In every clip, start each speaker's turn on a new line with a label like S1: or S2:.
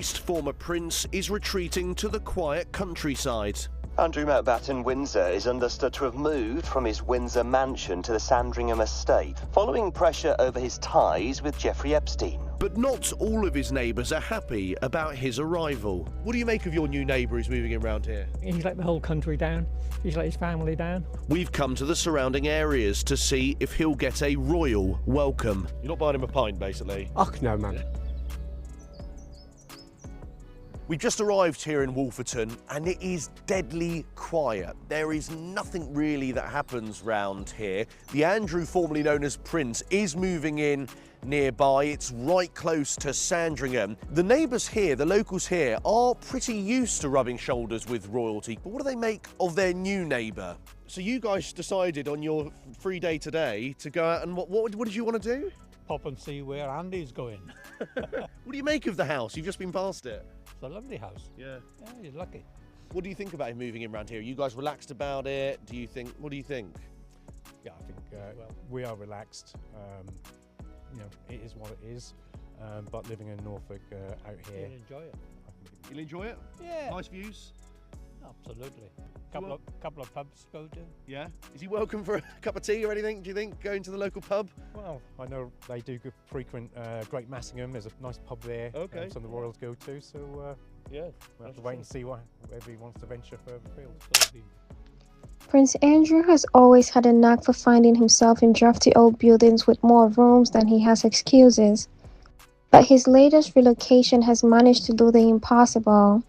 S1: deceased former prince is retreating to the quiet countryside.
S2: Andrew Mountbatten Windsor is understood to have moved from his Windsor mansion to the Sandringham estate, following pressure over his ties with Jeffrey Epstein.
S1: But not all of his neighbours are happy about his arrival. What do you make of your new neighbour who's moving in around here?
S3: He's let the whole country down. He's let his family down.
S1: We've come to the surrounding areas to see if he'll get a royal welcome. You're not buying him a pint, basically?
S4: Oh, no, man.
S1: We've just arrived here in Wolverton and it is deadly quiet. There is nothing really that happens round here. The Andrew, formerly known as Prince, is moving in nearby. It's right close to Sandringham. The neighbours here, the locals here, are pretty used to rubbing shoulders with royalty. But what do they make of their new neighbour? So you guys decided on your free day today to go out and what did you want to do?
S5: Pop and see where Andy's going.
S1: What do you make of the house? You've just been past it.
S5: It's a lovely house.
S1: Yeah.
S5: Yeah, you're lucky.
S1: What do you think about him moving in around here? Are you guys relaxed about it? What do you think?
S4: Yeah, I think we are relaxed. You know, it is what it is. But living in Norfolk out here,
S5: You'll enjoy it.
S1: You'll enjoy it?
S5: Yeah.
S1: Nice views?
S5: Absolutely. Couple of pubs to go to.
S1: Yeah. Is he welcome for a cup of tea or anything, do you think, going to the local pub?
S4: well, I know they do good frequent Great Massingham. There's a nice pub there.
S1: Okay.
S4: Some of the Royals go to. So
S1: Yeah.
S4: we'll have to wait and see whether he wants to venture further afield.
S6: Prince Andrew has always had a knack for finding himself in drafty old buildings with more rooms than he has excuses. But his latest relocation has managed to do the impossible.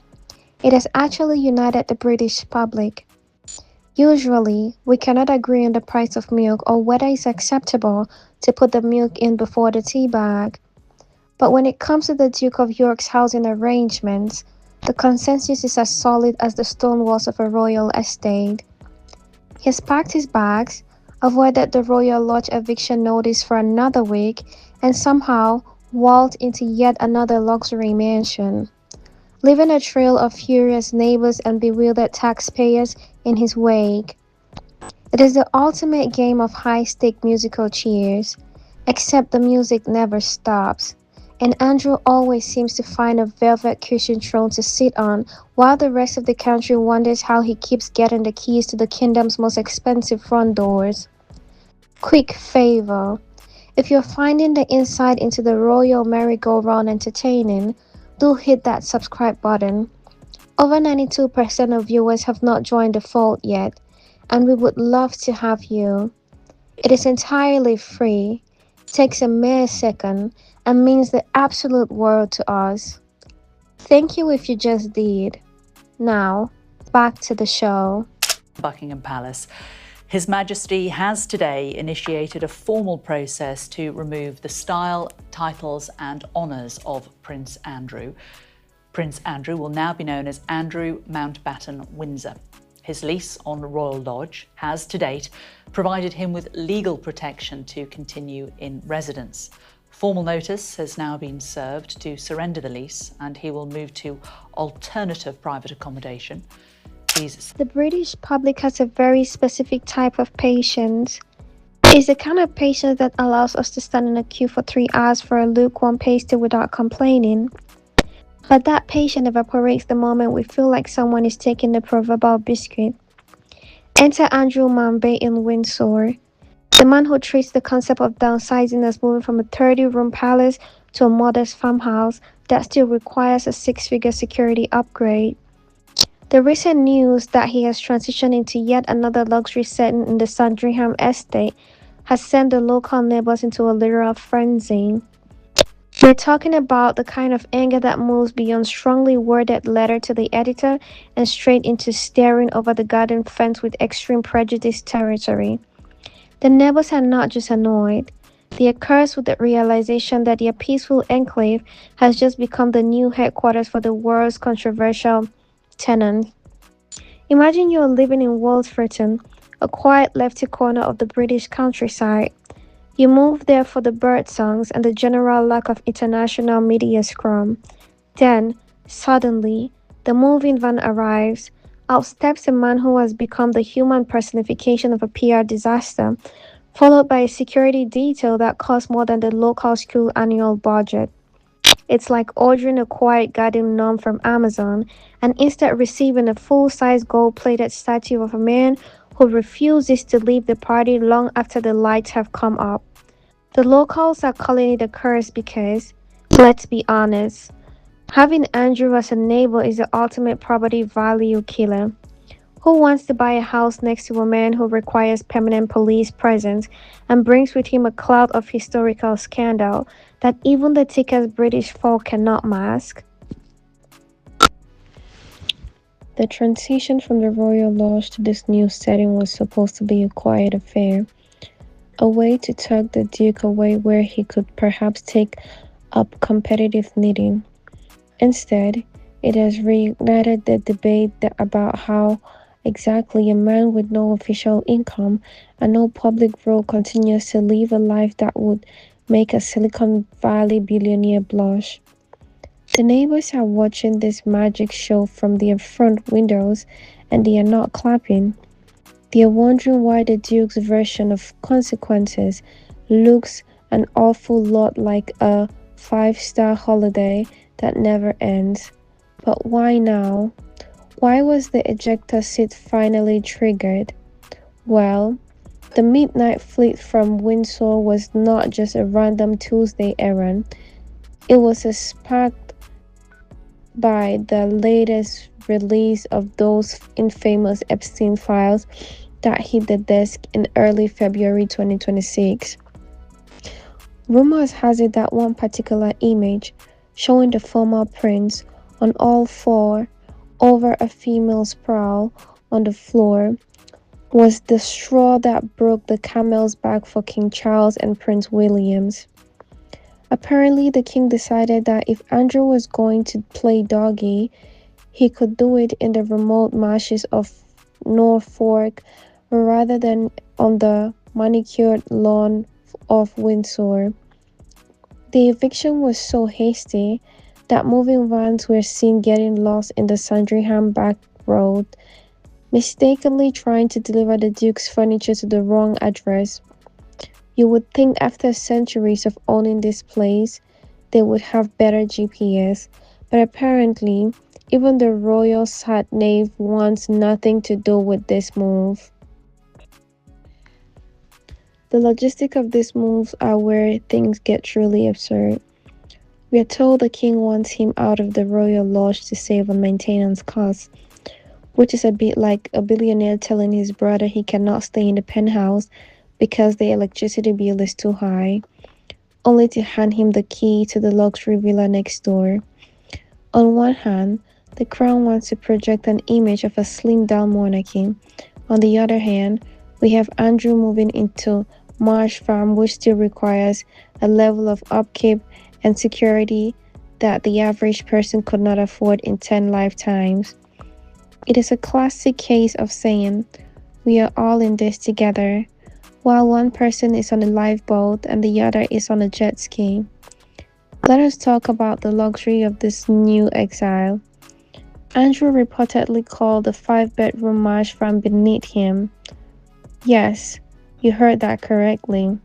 S6: It has actually united the British public. Usually, we cannot agree on the price of milk or whether it's acceptable to put the milk in before the tea bag. But when it comes to the Duke of York's housing arrangements, the consensus is as solid as the stone walls of a royal estate. He has packed his bags, avoided the Royal Lodge eviction notice for another week, and somehow waltzed into yet another luxury mansion, leaving a trail of furious neighbors and bewildered taxpayers in his wake. It is the ultimate game of high-stake musical chairs, except the music never stops, and Andrew always seems to find a velvet cushioned throne to sit on, while the rest of the country wonders how he keeps getting the keys to the kingdom's most expensive front doors. Quick favor: if you're finding the insight into the royal merry-go-round entertaining, do hit that subscribe button. Over 92% of viewers have not joined the fold yet, and we would love to have you. It is entirely free, takes a mere second, and means the absolute world to us. Thank you if you just did. Now, back to the show.
S7: Buckingham Palace. His Majesty has today initiated a formal process to remove the style, titles and honours of Prince Andrew. Prince Andrew will now be known as Andrew Mountbatten Windsor. His lease on Royal Lodge has, to date, provided him with legal protection to continue in residence. Formal notice has now been served to surrender the lease, and he will move to alternative private accommodation.
S6: The British public has a very specific type of patience. It's the kind of patience that allows us to stand in a queue for 3 hours for a lukewarm pasty without complaining. But that patience evaporates the moment we feel like someone is taking the proverbial biscuit. Enter Andrew Mountbatten Windsor, the man who treats the concept of downsizing as moving from a 30-room palace to a modest farmhouse that still requires a 6-figure security upgrade. The recent news that he has transitioned into yet another luxury setting in the Sandringham estate has sent the local neighbors into a literal frenzy. We're talking about the kind of anger that moves beyond strongly worded letter to the editor and straight into staring over the garden fence with extreme prejudice territory. The neighbors are not just annoyed, they are cursed with the realization that their peaceful enclave has just become the new headquarters for the world's controversial tenant. Imagine you're living in Wolverton, a quiet lefty corner of the British countryside. You move there for the bird songs and the general lack of international media scrum. Then, suddenly, the moving van arrives. Out steps a man who has become the human personification of a PR disaster, followed by a security detail that costs more than the local school annual budget. It's like ordering a quiet garden gnome from Amazon and instead receiving a full-size gold-plated statue of a man who refuses to leave the party long after the lights have come up. The locals are calling it a curse because, let's be honest, having Andrew as a neighbor is the ultimate property value killer. Who wants to buy a house next to a man who requires permanent police presence and brings with him a cloud of historical scandal that even the thickest British fog cannot mask? The transition from the royal lodge to this new setting was supposed to be a quiet affair, a way to tuck the Duke away where he could perhaps take up competitive knitting. Instead, it has reignited the debate about how exactly a man with no official income and no public role continues to live a life that would make a Silicon Valley billionaire blush. The neighbors are watching this magic show from their front windows and they are not clapping. They are wondering why the Duke's version of consequences looks an awful lot like a 5-star holiday that never ends. But why now? Why was the ejector seat finally triggered? Well, the midnight flight from Windsor was not just a random Tuesday errand. It was sparked by the latest release of those infamous Epstein files that hit the desk in early February 2026. Rumors has it that one particular image showing the former prince on all four over a female's prowl on the floor was the straw that broke the camel's back for King Charles and Prince Williams. Apparently, the king decided that if Andrew was going to play doggy, he could do it in the remote marshes of Norfolk rather than on the manicured lawn of Windsor. The eviction was so hasty that moving vans were seen getting lost in the Sandringham back road, mistakenly trying to deliver the Duke's furniture to the wrong address. You would think after centuries of owning this place, they would have better GPS, but apparently, even the royal sat-nav wants nothing to do with this move. The logistics of these moves are where things get truly absurd. We are told the king wants him out of the royal lodge to save on maintenance costs, which is a bit like a billionaire telling his brother he cannot stay in the penthouse because the electricity bill is too high, only to hand him the key to the luxury villa next door. On one hand, the crown wants to project an image of a slimmed-down monarchy. On the other hand, we have Andrew moving into Marsh Farm, which still requires a level of upkeep and security that the average person could not afford in 10 lifetimes. It is a classic case of saying, we are all in this together, while one person is on a lifeboat and the other is on a jet ski. Let us talk about the luxury of this new exile. Andrew reportedly called the 5-bedroom Marsh Farm beneath him. Yes, you heard that correctly.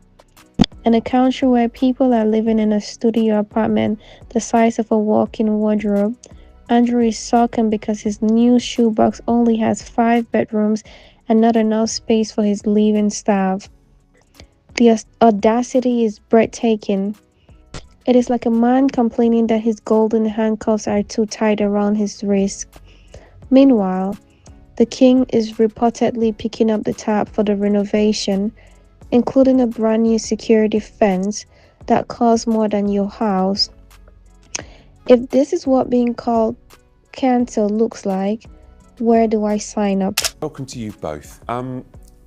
S6: In a country where people are living in a studio apartment the size of a walk-in wardrobe, Andrew is sulking because his new shoebox only has 5 bedrooms and not enough space for his living staff. The audacity is breathtaking. It is like a man complaining that his golden handcuffs are too tight around his wrist. Meanwhile, the king is reportedly picking up the tab for the renovation, including a brand new security fence that costs more than your house. If this is what being called cancel looks like, where do I sign up?
S8: Welcome to you both.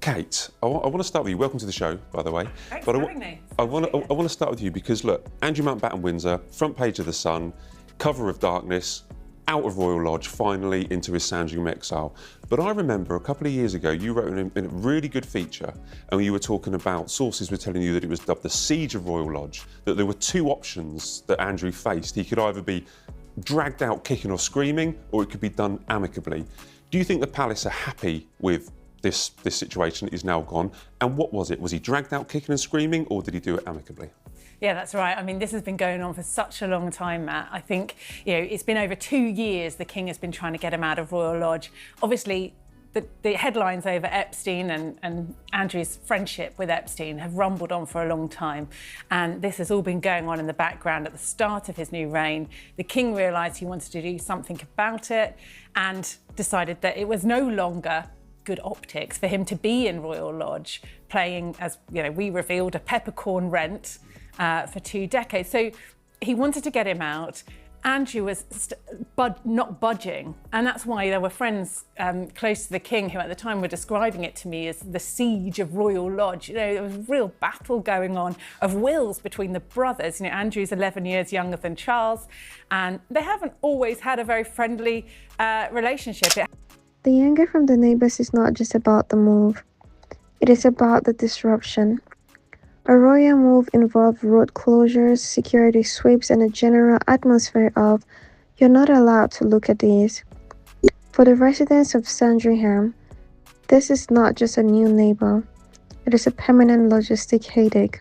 S8: Kate, I want to start with you. Welcome to the show, by the way.
S7: Thanks for having me.
S8: I want to start with you because look, Andrew Mountbatten Windsor, front page of the Sun, cover of Darkness, out of Royal Lodge, finally into his Sandringham exile. But I remember a couple of years ago, you wrote in a really good feature, and you were talking about, sources were telling you that it was dubbed the Siege of Royal Lodge, that there were 2 options that Andrew faced. He could either be dragged out kicking or screaming, or it could be done amicably. Do you think the palace are happy with this situation that is now gone? And what was it? Was he dragged out kicking and screaming, or did he do it amicably?
S9: Yeah, that's right. I mean, this has been going on for such a long time, Matt. I think, it's been over 2 years the King has been trying to get him out of Royal Lodge. Obviously, the headlines over Epstein and Andrew's friendship with Epstein have rumbled on for a long time. And this has all been going on in the background at the start of his new reign. The King realised he wanted to do something about it and decided that it was no longer good optics for him to be in Royal Lodge, playing, as we revealed, a peppercorn rent for 2 decades. So he wanted to get him out. Andrew was not budging, and that's why there were friends close to the King who at the time were describing it to me as the siege of Royal Lodge. There was a real battle going on of wills between the brothers. Andrew's 11 years younger than Charles, and they haven't always had a very friendly relationship.
S6: The anger from the neighbors is not just about the move. It is about the disruption. A royal move involved road closures, security sweeps, and a general atmosphere of, "You're not allowed to look at these." For the residents of Sandringham, this is not just a new neighbor. It is a permanent logistic headache.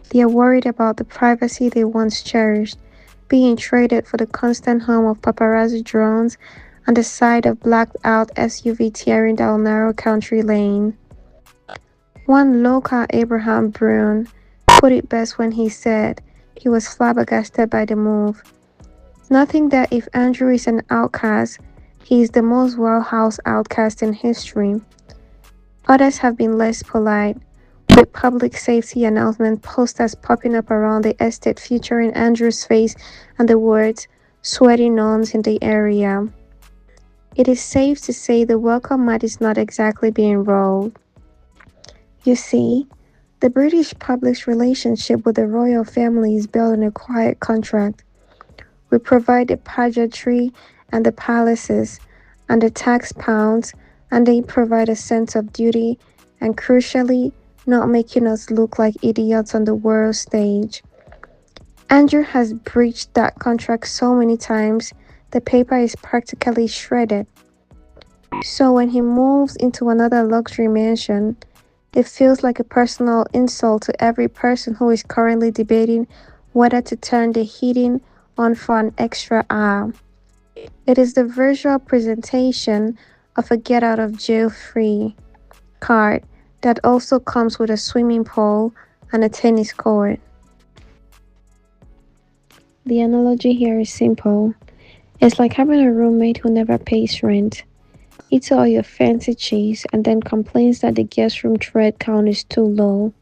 S6: They are worried about the privacy they once cherished, being traded for the constant hum of paparazzi drones and the sight of blacked-out SUV tearing down narrow country lane. One local, Abraham Brune, put it best when he said he was flabbergasted by the move, noting that if Andrew is an outcast, he is the most well-housed outcast in history. Others have been less polite, with public safety announcement posters popping up around the estate featuring Andrew's face and the words, "Sweaty nuns in the area." It is safe to say the welcome mat is not exactly being rolled. You see, the British public's relationship with the royal family is built on a quiet contract. We provide the pageantry and the palaces and the tax pounds, and they provide a sense of duty and, crucially, not making us look like idiots on the world stage. Andrew has breached that contract so many times, the paper is practically shredded. So when he moves into another luxury mansion, it feels like a personal insult to every person who is currently debating whether to turn the heating on for an extra hour. It is the visual presentation of a get-out-of-jail-free card that also comes with a swimming pool and a tennis court. The analogy here is simple. It's like having a roommate who never pays rent, eats all your fancy cheese, and then complains that the guest room thread count is too low.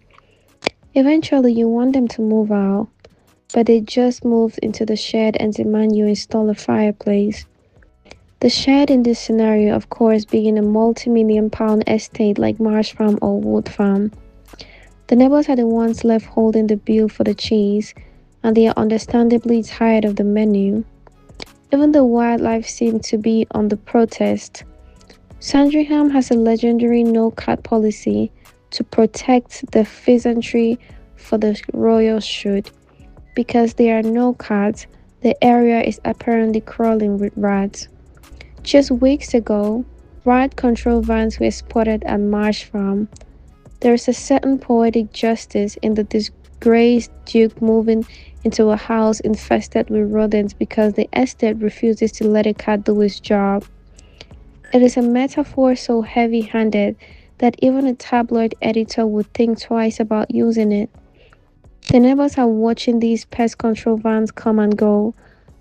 S6: Eventually, you want them to move out, but they just moved into the shed and demand you install a fireplace. The shed in this scenario, of course, being a multi-million-pound estate like Marsh Farm or Wood Farm. The neighbors are the ones left holding the bill for the cheese, and they are understandably tired of the menu. Even the wildlife seem to be on the protest. Sandringham has a legendary no-cat policy to protect the pheasantry for the royal shoot. Because there are no cats, the area is apparently crawling with rats. Just weeks ago, rat control vans were spotted at Marsh Farm. There is a certain poetic justice in the disgraced Duke moving into a house infested with rodents because the estate refuses to let a cat do its job. It is a metaphor so heavy-handed that even a tabloid editor would think twice about using it. The neighbors are watching these pest control vans come and go,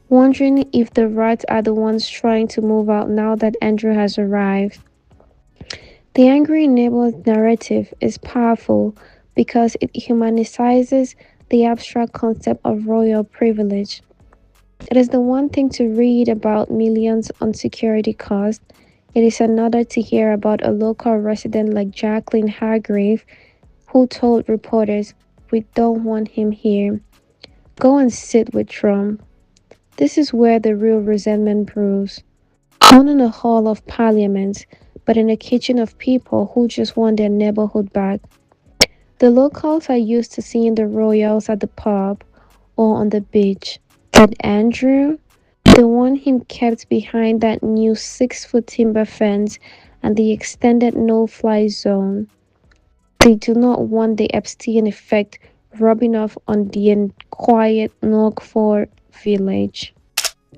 S6: wondering if the rats are the ones trying to move out now that Andrew has arrived. The angry neighbor's narrative is powerful because it humanizes the abstract concept of royal privilege. It is the one thing to read about millions on security costs. It is another to hear about a local resident like Jacqueline Hargrave, who told reporters, "We don't want him here. Go and sit with Trump." This is where the real resentment brews. Not in a hall of parliament, but in a kitchen of people who just want their neighborhood back. The locals are used to seeing the royals at the pub or on the beach. But Andrew? They want him kept behind that new 6-foot timber fence and the extended no-fly zone. They do not want the Epstein effect rubbing off on the quiet Norfolk village.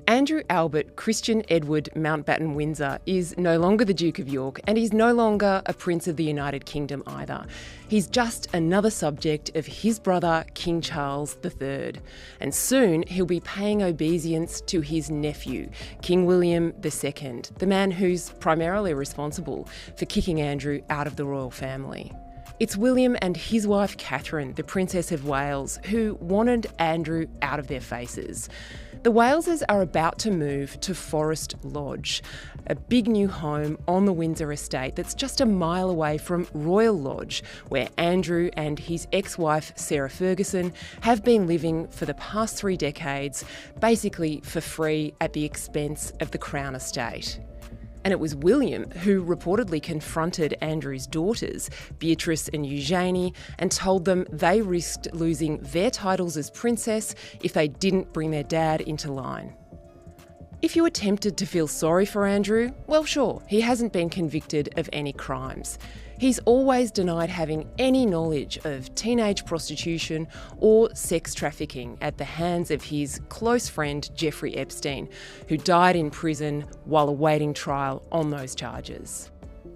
S10: Andrew Albert Christian Edward Mountbatten Windsor is no longer the Duke of York, and he's no longer a Prince of the United Kingdom either. He's just another subject of his brother King Charles III, and soon he'll be paying obeisance to his nephew, King William II, the man who's primarily responsible for kicking Andrew out of the royal family. It's William and his wife Catherine, the Princess of Wales, who wanted Andrew out of their faces. The Waleses are about to move to Forest Lodge, a big new home on the Windsor estate that's just a mile away from Royal Lodge, where Andrew and his ex-wife Sarah Ferguson have been living for the past 3 decades, basically for free at the expense of the Crown estate. And it was William who reportedly confronted Andrew's daughters, Beatrice and Eugenie, and told them they risked losing their titles as princess if they didn't bring their dad into line. If you were tempted to feel sorry for Andrew, well sure, he hasn't been convicted of any crimes. He's always denied having any knowledge of teenage prostitution or sex trafficking at the hands of his close friend Jeffrey Epstein, who died in prison while awaiting trial on those charges.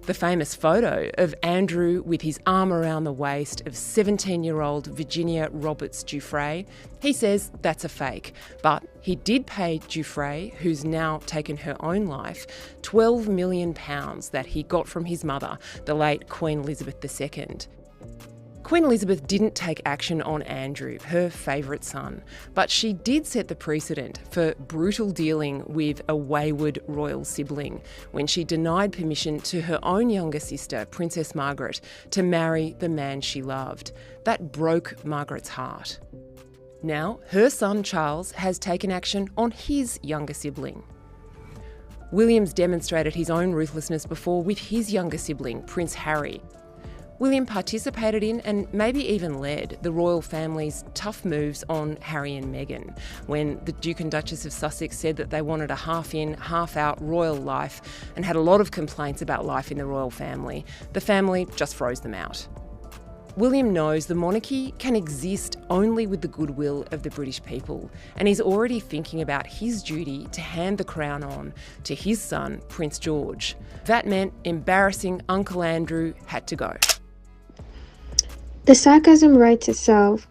S10: The famous photo of Andrew with his arm around the waist of 17-year-old Virginia Roberts Giuffre, he says that's a fake, but he did pay Giuffre, who's now taken her own life, £12 million that he got from his mother, the late Queen Elizabeth II. Queen Elizabeth didn't take action on Andrew, her favourite son, but she did set the precedent for brutal dealing with a wayward royal sibling when she denied permission to her own younger sister, Princess Margaret, to marry the man she loved. That broke Margaret's heart. Now, her son Charles has taken action on his younger sibling. William's demonstrated his own ruthlessness before with his younger sibling, Prince Harry. William participated in and maybe even led the royal family's tough moves on Harry and Meghan when the Duke and Duchess of Sussex said that they wanted a half-in, half-out royal life and had a lot of complaints about life in the royal family. The family just froze them out. William knows the monarchy can exist only with the goodwill of the British people, and he's already thinking about his duty to hand the crown on to his son, Prince George. That meant embarrassing Uncle Andrew had to go.
S6: The sarcasm writes itself.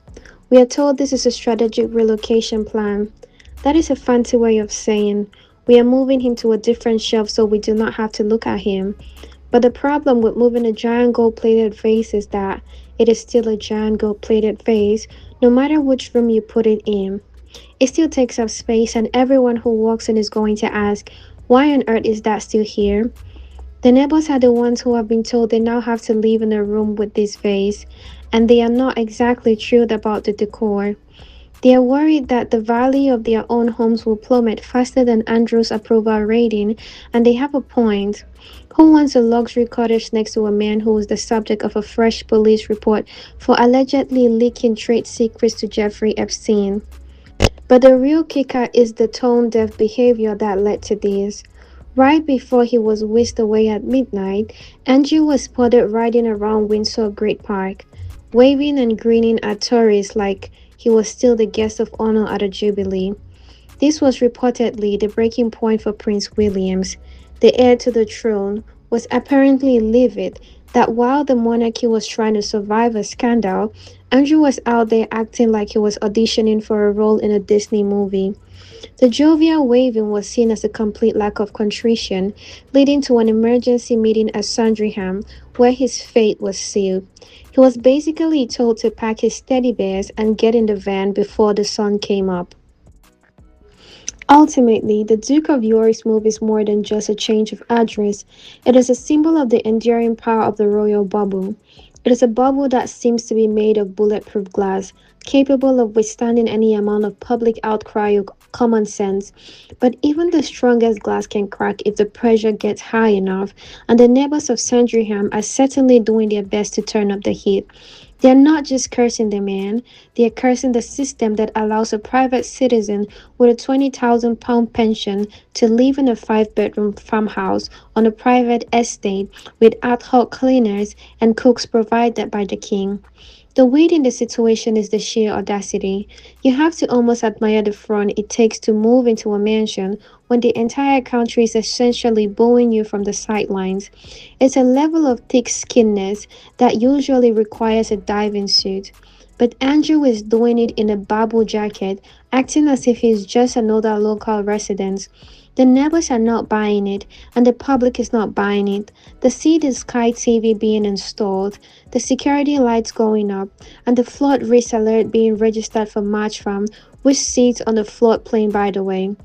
S6: We are told this is a strategic relocation plan. That is a fancy way of saying we are moving him to a different shelf so we do not have to look at him. But the problem with moving a giant gold-plated vase is that it is still a giant gold-plated vase, no matter which room you put it in. It still takes up space, and everyone who walks in is going to ask, why on earth is that still here? The neighbors are the ones who have been told they now have to live in a room with this vase, and they are not exactly thrilled about the decor. They are worried that the value of their own homes will plummet faster than Andrew's approval rating, and they have a point. Who wants a luxury cottage next to a man who is the subject of a fresh police report for allegedly leaking trade secrets to Jeffrey Epstein? But the real kicker is the tone-deaf behavior that led to this. Right before he was whisked away at midnight, Andrew was spotted riding around Windsor Great Park, waving and grinning at tourists like he was still the guest of honor at a jubilee. This was reportedly the breaking point for Prince William. The heir to the throne was apparently livid that while the monarchy was trying to survive a scandal, Andrew was out there acting like he was auditioning for a role in a Disney movie. The jovial waving was seen as a complete lack of contrition, leading to an emergency meeting at Sandringham, where his fate was sealed. He was basically told to pack his teddy bears and get in the van before the sun came up. Ultimately, the Duke of York's move is more than just a change of address. It is a symbol of the enduring power of the royal bubble. It is a bubble that seems to be made of bulletproof glass, capable of withstanding any amount of public outcry or common sense. But even the strongest glass can crack if the pressure gets high enough, and the neighbors of Sandringham are certainly doing their best to turn up the heat. They are not just cursing the man, they are cursing the system that allows a private citizen with a £20,000 pension to live in a 5-bedroom farmhouse on a private estate with ad hoc cleaners and cooks provided by the king. The weight in the situation is the sheer audacity. You have to almost admire the front it takes to move into a mansion when the entire country is essentially booing you from the sidelines. It's a level of thick-skinnedness that usually requires a diving suit. But Andrew is doing it in a bubble jacket, acting as if he's just another local resident. The neighbors are not buying it, and the public is not buying it. They see the Sky TV being installed, the security lights going up, and the flood risk alert being registered for Match Farm, which sits on the floodplain, by the way.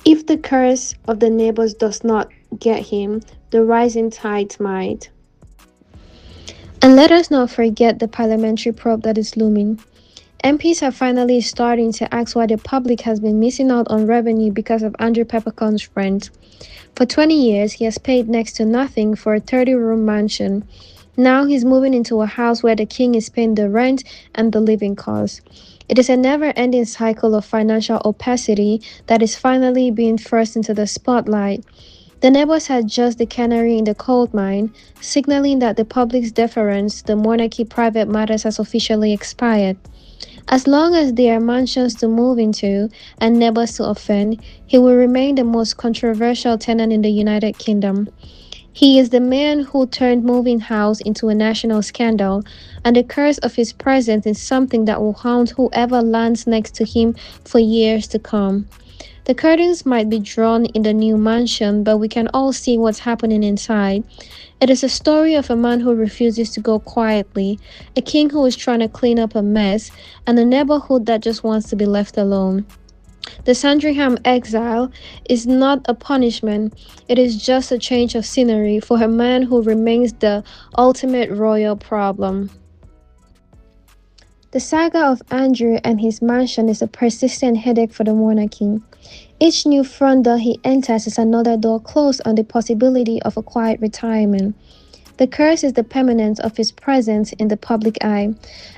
S6: If the curse of the neighbors does not get him, the rising tides might. And let us not forget the parliamentary probe that is looming. MPs are finally starting to ask why the public has been missing out on revenue because of Andrew Peppercorn's rent. For 20 years, he has paid next to nothing for a 30-room mansion. Now he's moving into a house where the king is paying the rent and the living costs. It is a never-ending cycle of financial opacity that is finally being thrust into the spotlight. The neighbors had just the canary in the coal mine, signaling that the public's deference to the monarchy private matters has officially expired. As long as there are mansions to move into and neighbors to offend, he will remain the most controversial tenant in the United Kingdom. He is the man who turned moving house into a national scandal, and the curse of his presence is something that will haunt whoever lands next to him for years to come. The curtains might be drawn in the new mansion, but we can all see what's happening inside. It is a story of a man who refuses to go quietly, a king who is trying to clean up a mess, and a neighborhood that just wants to be left alone. The Sandringham exile is not a punishment, it is just a change of scenery for a man who remains the ultimate royal problem. The saga of Andrew and his mansion is a persistent headache for the monarchy. Each new front door he enters is another door closed on the possibility of a quiet retirement. The curse is the permanence of his presence in the public eye,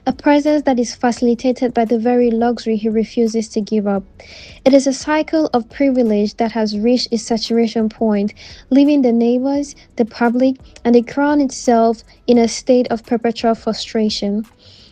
S6: a presence that is facilitated by the very luxury he refuses to give up. It is a cycle of privilege that has reached its saturation point, leaving the neighbors, the public, and the crown itself in a state of perpetual frustration.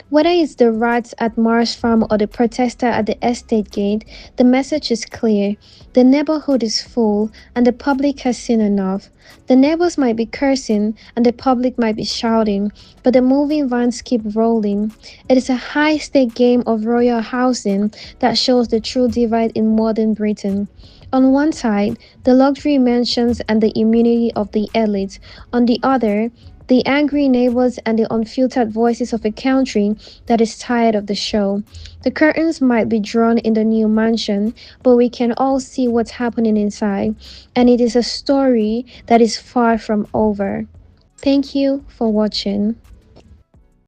S6: Whether it's the rats at Mars Farm or the protester at the estate gate, the message is clear. The neighborhood is full, and the public has seen enough. The neighbors might be cursing, and the public might be shouting, but the moving vans keep rolling. It is a high-stake game of royal housing that shows the true divide in modern Britain. On one side, the luxury mansions and the immunity of the elite. On the other, the angry neighbors and the unfiltered voices of a country that is tired of the show. The curtains might be drawn in the new mansion, but we can all see what's happening inside, and it is a story that is far from over. Thank you for watching.